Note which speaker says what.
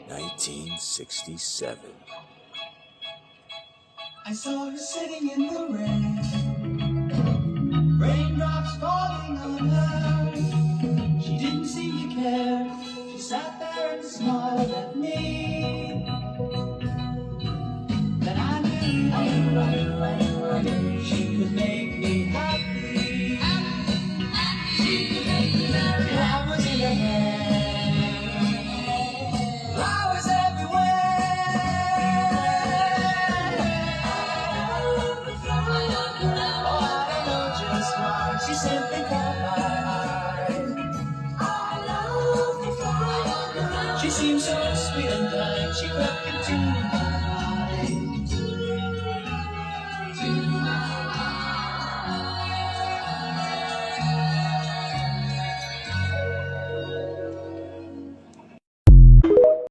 Speaker 1: 1967.
Speaker 2: I saw her sitting in the rain, raindrops falling on her. She didn't seem to care. She sat there and smiled at me. Then I knew she could make me happy. She could make me merry. Flowers in her hair, flowers everywhere. Oh, I don't know just why. She simply caught my eye. I love the fire. She seemed so sweet and kind. She crept into my